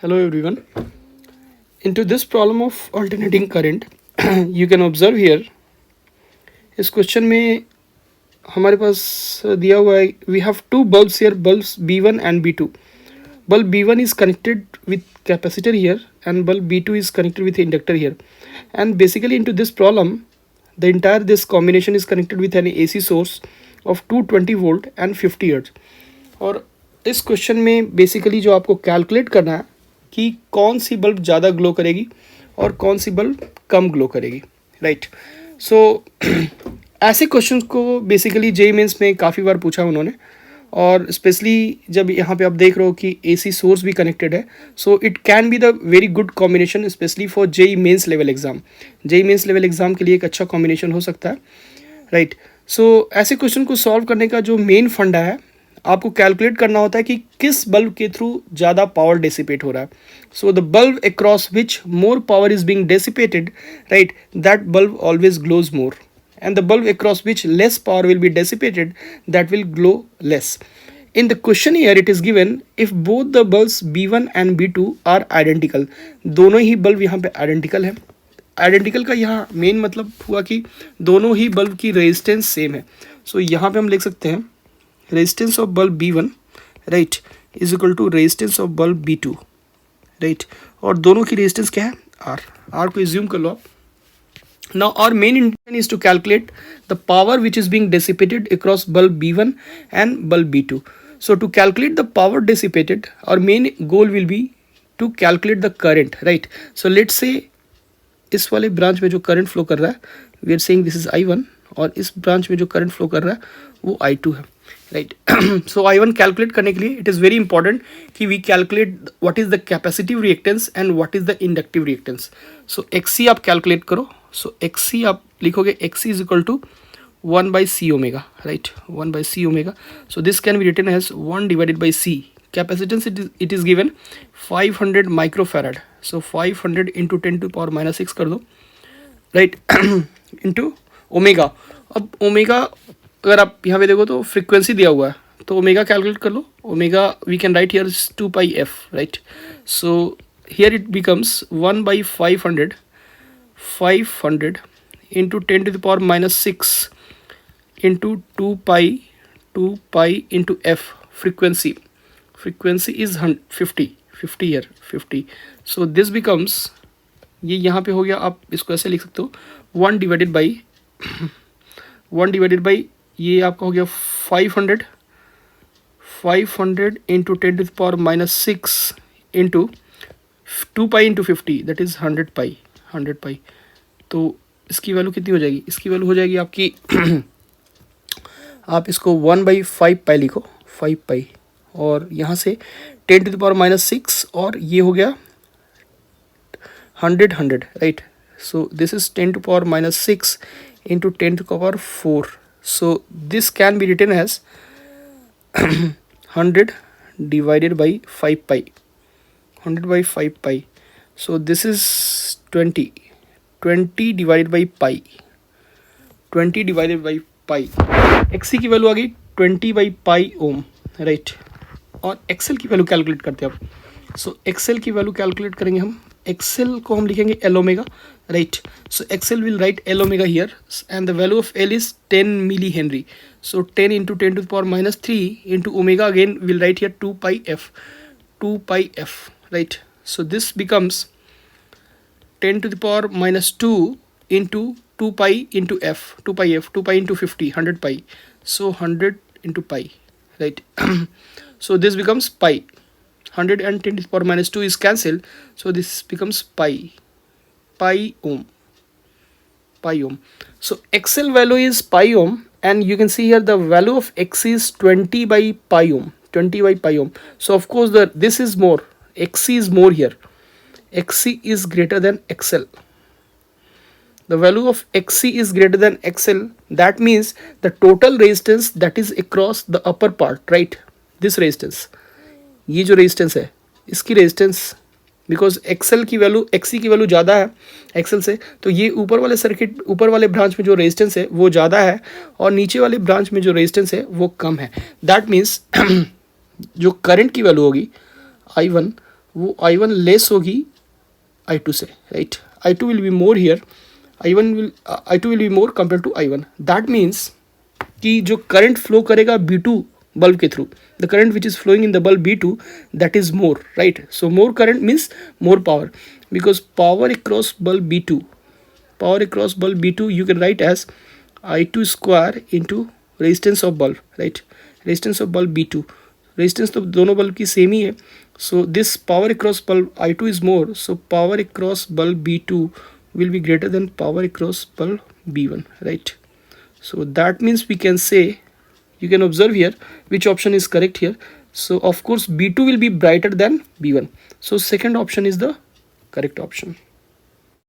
Hello everyone. Into this problem of alternating current, you can observe here. इस question में हमारे पास दिया हुआ है we have two bulbs here, bulbs B1 and B2. Bulb B1 is connected with capacitor here and bulb B2 is connected with inductor here. And basically into this problem, the entire this combination is connected with an AC source of 220 volt and 50 hertz. और इस question में basically जो आपको calculate करना है कि कौन सी bulb ज़्यादा ग्लो करेगी और कौन सी बल्ब कम ग्लो करेगी, राइट. सो ऐसे क्वेश्चंस को बेसिकली जेईई मेंस में काफ़ी बार पूछा उन्होंने, और स्पेशली जब यहाँ पे आप देख रहे हो कि एसी सोर्स भी कनेक्टेड है, so it can be the very good combination specially for JEE mains level exam. JEE mains level exam के लिए एक अच्छा कॉम्बिनेशन हो सकता है, राइट. सो ऐसे क्वेश्चन को सॉल्व करने का जो मेन फंडा है, आपको कैलकुलेट करना होता है कि किस बल्ब के थ्रू ज़्यादा पावर डेसिपेट हो रहा है. So the bulb across which more power is being dissipated, right, that bulb always glows more, and the bulb across which less power will be dissipated, that will glow less. In the question here it is given if both the bulbs B1 and B2 are identical. दोनों ही bulb यहाँ पे identical है. Identical का यहाँ main मतलब हुआ कि दोनों ही बल्ब की रेजिस्टेंस सेम है. सो यहाँ पे हम लिख सकते हैं resistance of bulb B1, right, is equal to resistance of bulb B2, right. और दोनों की रेजिस्टेंस क्या है? R को एज्यूम कर लो आप. Now our main intention is to calculate the power which is being dissipated across bulb B1 and bulb B2. So to calculate the power dissipated, our main goal will be to calculate the current, right? So let's say इस वाले branch में जो current flow कर रहा है, we are saying this is I1, और इस branch में जो करंट फ्लो कर रहा है वो I2 है, राइट. सो I1 कैलकुलेट करने के लिए इट इज़ वेरी इंपॉर्टेंट कि we calculate what is the capacitive reactance and what is the inductive reactance. So XC आप कैलकुलेट करो. सो XC आप लिखोगे XC is equal to 1/C omega, right, 1/C omega. So this can be written as 1 divided by C. Capacitance it is given 500 microfarad. So 500 into 10⁻⁶ कर दो, right, into omega. अब omega अगर आप यहाँ पे देखो तो फ्रीक्वेंसी दिया हुआ है, तो ओमेगा कैलकुलेट कर लो. Omega we can write here 2πf, right. So here it becomes 1/500 into 10⁻⁶ into 2π into f. Frequency is 50 here 50. So this becomes, ये यहाँ पे हो गया, आप इसको ऐसे लिख सकते हो 1 डिवाइडेड बाई ये आपका हो गया 500 into 10⁻⁶ into 2π into 50, that is 100π. तो इसकी वैल्यू कितनी हो जाएगी? इसकी वैल्यू हो जाएगी आपकी आप इसको 1/5π लिखो, 5π, और यहाँ से 10⁻⁶, और ये हो गया 100, right. So this is 10⁻⁶ into 10⁴. So this can be written as 100 divided by 5π. 100/5π. So this is 20 divided by pi. 20 divided by pi. XC की वैल्यू आ गई 20/π ओम, राइट. और XL की वैल्यू कैलकुलेट करते हैं आप. सो XL की वैल्यू कैलकुलेट करेंगे हम. XL को हम लिखेंगे L omega, right. So XL will write L omega here, and the value of L is 10 millihenry. So 10 into 10⁻³ into omega, again we'll write here 2πf, right. So this becomes 10⁻² into 2π into f, 2π into 50, 100π. So 100 into pi, right. So this becomes pi. 100 and 10⁻² is cancelled, so this becomes pi ohm. So XL value is pi ohm, and you can see here the value of XC is 20/π ohm. So of course this is more, XC is more here. XC is greater than XL. The value of XC is greater than XL. That means the total resistance that is across the upper part, right, this resistance, ये जो resistance है इसकी resistance, because XC की value ज़्यादा है XL से, तो ये ऊपर वाले सर्किट, ऊपर वाले ब्रांच में जो रेजिस्टेंस है वो ज़्यादा है, और नीचे वाले ब्रांच में जो रेजिस्टेंस है वो कम है. दैट मीन्स जो करंट की वैल्यू होगी I1 वो I1 लेस होगी I2 से, right. I2 will be more here, I2 will be more compared to I1. That means कि जो करंट फ्लो करेगा B2 बल्ब के through, the current which is flowing in the bulb B2, that is more, right? So more current means more power, because power across bulb B2, you can write as I2 square into resistance of bulb, right? Resistance of bulb B2, resistance तो दोनों bulb की same ही है. So this power across bulb I2 is more, so power across bulb B2 will be greater than power across bulb B1, right? So that means we can say, you can observe here which option is correct here. So of course B2 will be brighter than B1, so second option is the correct option.